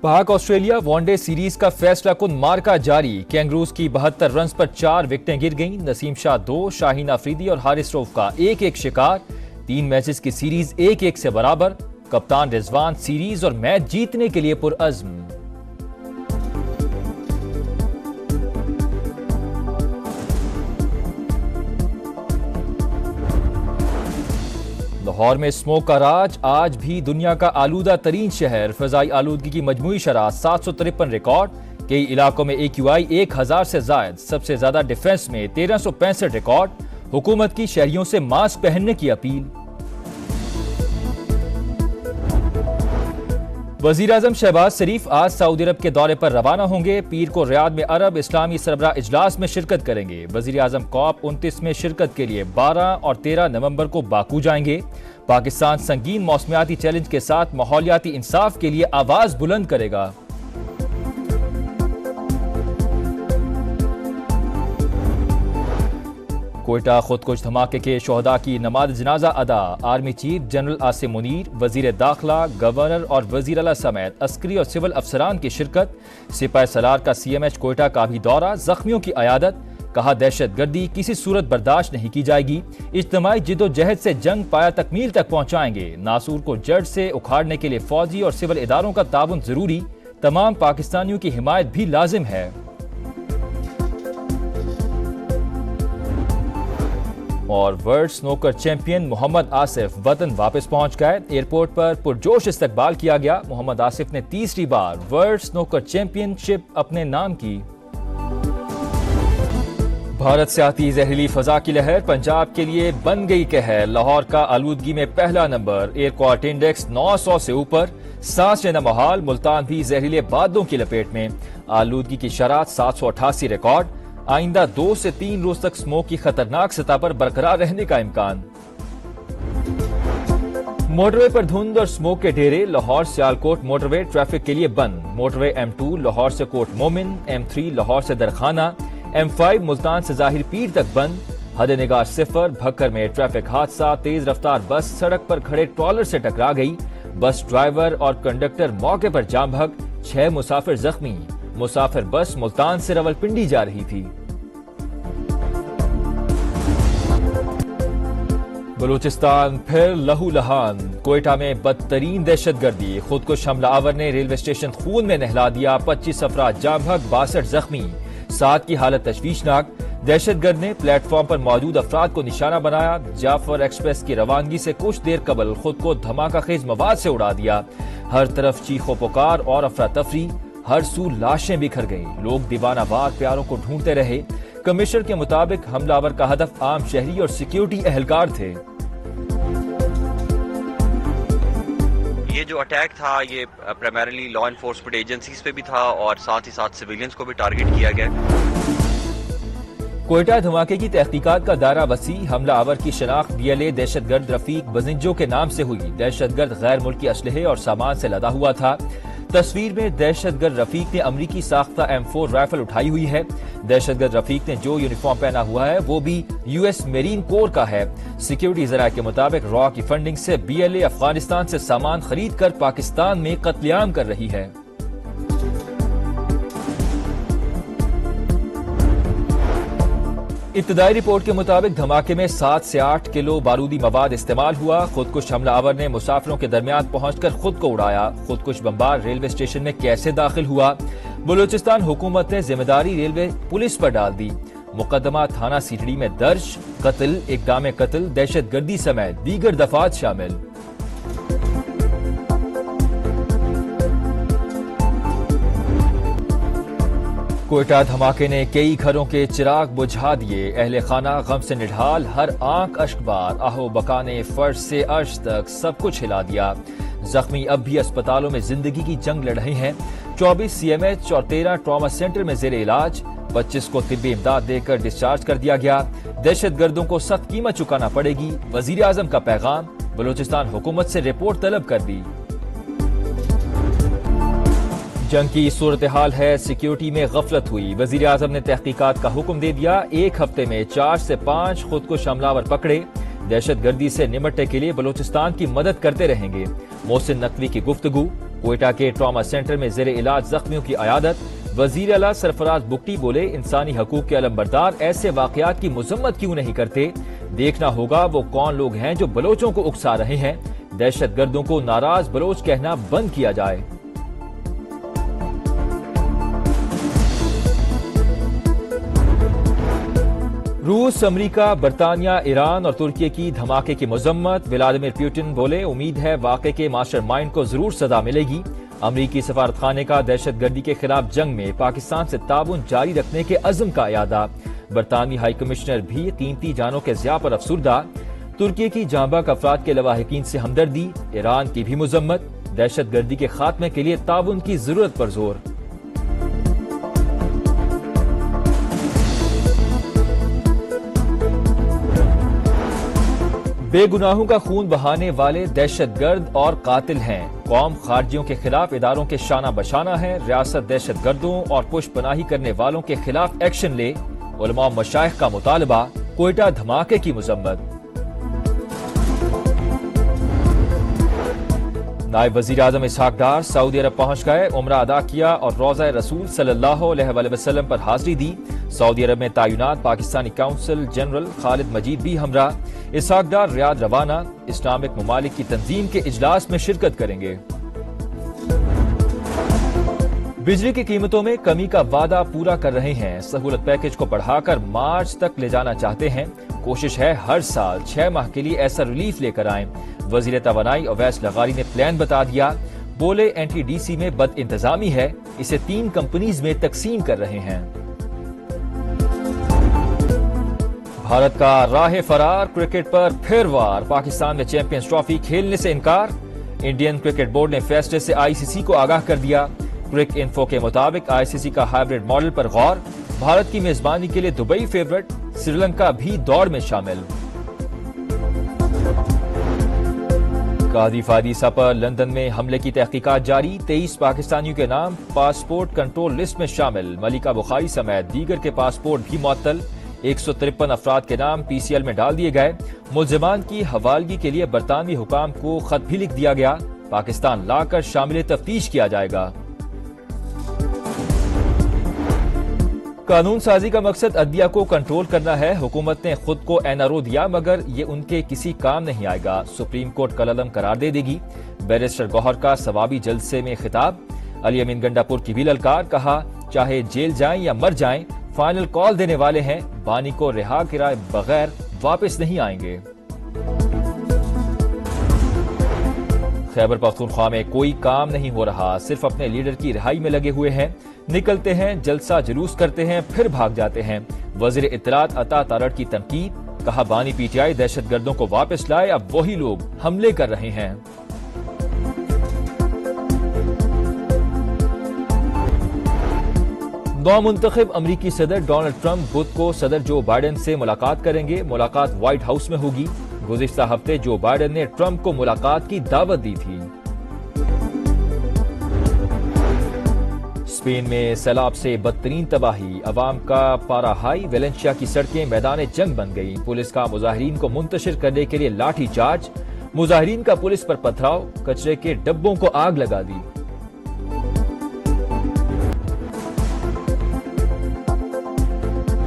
पाक Australia one day series का फैसला कुन मार्का जारी। कैंगरूज की 72 रन्स पर 4 विकेटें गिर गईं। नसीम शाह 2, शाहीन अफरीदी और हारिस रऊफ का 1-1 शिकार। 3 मैचेस की सीरीज 1-1 से बराबर। कप्तान रिजवान सीरीज और मैच जीतने के लिए पुरअज़्म। लाहौर में स्मोक का राज, आज भी दुनिया का आलूदा तरीन शहर। फजाई आलूदगी की मजमूई शरह 753 रिकॉर्ड। कई इलाकों में AQI 1000 से जायद। सबसे ज्यादा डिफेंस में 1365 रिकॉर्ड। हुकूमत की शहरियों से मास्क पहनने की अपील। वजीर आजम शहबाज शरीफ आज सऊदी अरब के दौरे पर रवाना होंगे। पीर को रियाद में अरब इस्लामी सरबराह इजलास में शिरकत करेंगे। वजीर आजम COP29 में शिरकत के लिए 12 और 13 नवंबर को बाकू जाएंगे। पाकिस्तान संगीन मौसमियाती चैलेंज के साथ माहौलियाती इंसाफ के लिए आवाज बुलंद करेगा। कोयटा खुदकुश धमाके के शोहदा की नमाज जनाजा अदा। Army chief general Asim Munir, वजीर दाखिला, गवर्नर और वजीर आला समेत अस्करी और सिविल अफसरान की शिरकत। सिपाही सलार का CMH कोयटा का भी दौरा, जख्मियों की अयादत। कहा दहशत गर्दी किसी सूरत बर्दाश्त नहीं की जाएगी। इज्तिमाई जिद्दोजहद से जंग पाया तकमील तक पहुंचाएंगे। नासूर को जड़ से उखाड़ने के लिए फौजी और सिविल इदारों का ताउन जरूरी। तमाम पाकिस्तानियों की हिमायत भी लाजिम है। और world snooker champion Mohammad Asif वतन वापस पहुंच गए। एयरपोर्ट पर पुरजोश इस्तकबाल किया गया। मोहम्मद आसिफ ने तीसरी बार वर्ल्ड स्नूकर चैंपियनशिप अपने नाम की। भारत से आती जहरीली फजा की लहर पंजाब के लिए बन गई कहर। लाहौर का आलूदगी में पहला नंबर। एयर क्वालिटी इंडेक्स 900 से ऊपर। सांस लेना मुहाल। मुल्तान भी जहरीले बादलों की लपेट में। आलूदगी की शरह 788 रिकॉर्ड। आइंदा 2 से 3 रोज तक स्मोक की खतरनाक सतह पर बरकरार रहने का इम्कान। मोटरवे पर धुंध और स्मोक के ढेरे। लाहौर सियालकोट मोटरवे ट्रैफिक के लिए बंद। मोटरवे M2 लाहौर से कोट मोमिन, M3 लाहौर से दरखाना, M5 मुल्तान से जाहिर पीर तक बंद। हद निगाह 0। भक्कर में ट्रैफिक हादसा। तेज रफ्तार बस सड़क पर खड़े ट्रॉलर से टकरा गई। बस ड्राइवर और कंडक्टर मौके पर जाम भग। 6 मुसाफिर जख्मी। मुसाफिर बस मुल्तान से रावलपिंडी जा रही थी। बलूचिस्तान फिर लहूलुहान। कोयटा में बदतरीन दहशतगर्दी। खुदकुश हमला आवर ने रेलवे स्टेशन खून में नहला दिया। 25 अफराद जाम भग, 62 जख्मी। 7 की हालत तशवीशनाक। दहशतगर्द ने प्लेटफॉर्म पर मौजूद अफराद को निशाना बनाया। जाफर एक्सप्रेस की रवानगी से कुछ देर कबल खुद को धमाका खेज मवाद से उड़ा दिया। हर तरफ चीखो पुकार और अफरा तफरी। हर सू लाशें बिखर गई। लोग दीवानावार प्यारों को ढूंढते रहे। कमिश्नर के मुताबिक हमलावर का हदफ आम शहरी और सिक्योरिटी एहलकार थे। ये जो अटैक था ये प्राइमरीली लॉ एनफोर्समेंट एजेंसीज पे भी था और साथ ही साथ सिविलियंस को भी टारगेट किया गया। कोयटा धमाके की तहकीकात का दायरा वसी। हमला आवर की शनाख्त BLA दहशतगर्द रफीक बजिंजो के नाम से हुई। दहशतगर्द गैर मुल्की असलहे और सामान से लदा हुआ था। तस्वीर में दहशतगर्द रफीक ने अमरीकी साख्ता M4 राइफल उठाई हुई है। दहशतगर्द रफीक ने जो यूनिफॉर्म पहना हुआ है वो भी US मेरीन कोर का है। सिक्योरिटी जराये के मुताबिक रॉ की फंडिंग से BLA अफगानिस्तान से सामान खरीद कर पाकिस्तान में कत्लेआम कर रही है। इब्तदाई रिपोर्ट के मुताबिक धमाके में 7 से 8 किलो बारूदी मवाद इस्तेमाल हुआ। खुदकुश हमलावर ने मुसाफिरों के दरमियान पहुंचकर खुद को उड़ाया। खुदकुश बम्बार रेलवे स्टेशन में कैसे दाखिल हुआ? बलूचिस्तान हुकूमत ने जिम्मेदारी रेलवे पुलिस पर डाल दी। मुकदमा थाना सीटड़ी में दर्ज। कत्ल, इक़दाम कत्ल, दहशतगर्दी समेत दीगर दफात शामिल। कोयटा धमाके ने कई घरों के चिराग बुझा दिए। अहले खाना गम से निढाल। हर आंख अश्कबार। आहो बका ने फर्श से अर्श तक सब कुछ हिला दिया। जख्मी अब भी अस्पतालों में जिंदगी की जंग लड़ रहे हैं। 24 CMH और 13 ट्रॉमा सेंटर में जेर इलाज। 25 को तिब्बी इमदाद देकर डिस्चार्ज कर दिया गया। दहशतगर्दों को सख्त कीमत चुकाना पड़ेगी। वजीर आजम का पैगाम। बलूचिस्तान हुकूमत से रिपोर्ट तलब कर दी। जंग की सूरत हाल है। सिक्योरिटी में गफलत हुई। वजीर आजम ने तहकीकात का हुक्म दे दिया। 1 हफ्ते में 4 से 5 खुदकुश हमलावर पकड़े। दहशतगर्दी से निमटने के लिए बलूचिस्तान की मदद करते रहेंगे। मोहसिन नकवी की गुफ्तगू। کوئٹہ کے ٹراما سینٹر میں زیر علاج زخمیوں کی عیادت، وزیر اعلیٰ سرفراز بگٹی بولے انسانی حقوق کے علمبردار ایسے واقعات کی مذمت کیوں نہیں کرتے؟ دیکھنا ہوگا وہ کون لوگ ہیں جو بلوچوں کو اکسا رہے ہیں، دہشت گردوں کو ناراض بلوچ کہنا بند کیا جائے۔ روس، امریکہ، برطانیہ، ایران اور ترکی کی دھماکے کی مذمت، ولادیمیر پوٹن بولے امید ہے واقعے کے ماسٹر مائنڈ کو ضرور سزا ملے گی۔ امریکی سفارت خانے کا دہشت گردی کے خلاف جنگ میں پاکستان سے تعاون جاری رکھنے کے عزم کا اعادہ، برطانوی ہائی کمشنر بھی قیمتی جانوں کے ضیاع پر افسردہ، ترکی کی جاں بحق افراد کے لواحقین سے ہمدردی، ایران کی بھی مذمت، دہشت گردی کے خاتمے کے لیے تعاون کی ضرورت پر زور۔ بے گناہوں کا خون بہانے والے دہشت گرد اور قاتل ہیں، قوم خارجیوں کے خلاف اداروں کے شانہ بشانہ ہے، ریاست دہشت گردوں اور پشت پناہی کرنے والوں کے خلاف ایکشن لے، علماء و مشائخ کا مطالبہ، کوئٹہ دھماکے کی مذمت۔ نائب وزیر اعظم اسحاق ڈار سعودی عرب پہنچ گئے، عمرہ ادا کیا اور روضہ رسول صلی اللہ علیہ وآلہ وسلم پر حاضری دی۔ سعودی عرب میں تعینات پاکستانی کونسل جنرل خالد مجید بھی ہمراہ۔ اسحاق ڈار ریاض روانہ، اسلامک ممالک کی تنظیم کے اجلاس میں شرکت کریں گے۔ بجلی کی قیمتوں میں کمی کا وعدہ پورا کر رہے ہیں، سہولت پیکج کو بڑھا کر مارچ تک لے جانا چاہتے ہیں، کوشش ہے ہر سال 6 ماہ کے لیے ایسا ریلیف لے کر آئیں۔ وزیر توانائی اویس لغاری نے پلان بتا دیا، بولے این ٹی ڈی سی میں بد انتظامی ہے، اسے 3 کمپنیز میں تقسیم کر رہے ہیں۔ بھارت کا راہ فرار، کرکٹ پر پھر وار، پاکستان میں چیمپئنز ٹرافی کھیلنے سے انکار، انڈین کرکٹ بورڈ نے فیصلے سے آئی سی سی کو آگاہ کر دیا۔ کرک انفو کے مطابق آئی سی سی کا ہائیبرڈ ماڈل پر غور، بھارت کی میزبانی کے لیے دبئی فیورٹ، سری لنکا بھی دوڑ میں شامل۔ قاضی فادیسہ پر لندن میں حملے کی تحقیقات جاری، 23 پاکستانیوں کے نام پاسپورٹ کنٹرول لسٹ میں شامل، ملکہ بخاری سمیت دیگر کے پاسپورٹ بھی معطل، 153 افراد کے نام پی سی ایل میں ڈال دیے گئے، ملزمان کی حوالگی کے لیے برطانوی حکام کو خط بھی لکھ دیا گیا، پاکستان لا کر شامل تفتیش کیا جائے گا۔ قانون سازی کا مقصد عدلیہ کو کنٹرول کرنا ہے، حکومت نے خود کو این آر او دیا مگر یہ ان کے کسی کام نہیں آئے گا، سپریم کورٹ کالعدم قرار دے دے گی، بیرسٹر گوہر کا ثوابی جلسے میں خطاب، علی امین گنڈاپور کی بھی للکار، کہا چاہے جیل جائیں یا مر جائیں فائنل کال دینے والے ہیں، بانی کو رہا کرائے بغیر واپس نہیں آئیں گے۔ خیبر پختونخوا میں کوئی کام نہیں ہو رہا، صرف اپنے لیڈر کی رہائی میں لگے ہوئے ہیں، نکلتے ہیں جلسہ جلوس کرتے ہیں پھر بھاگ جاتے ہیں، وزیر اطلاعات عطا تارڑ کی تنقید، کہا بانی پی ٹی آئی دہشت گردوں کو واپس لائے، اب وہی لوگ حملے کر رہے ہیں۔ نومنتخب امریکی صدر ڈونلڈ ٹرمپ بدھ کو صدر جو بائیڈن سے ملاقات کریں گے، ملاقات وائٹ ہاؤس میں ہوگی، گزشتہ ہفتے جو بائیڈن نے ٹرمپ کو ملاقات کی دعوت دی تھی۔ اسپین میں سیلاب سے بدترین تباہی، عوام کا پارا ہائی، ویلنسیا کی سڑکیں میدان جنگ بن گئی، پولیس کا مظاہرین کو منتشر کرنے کے لیے لاٹھی چارج، مظاہرین کا پولیس پر پتھراؤ، کچرے کے ڈبوں کو آگ لگا دی۔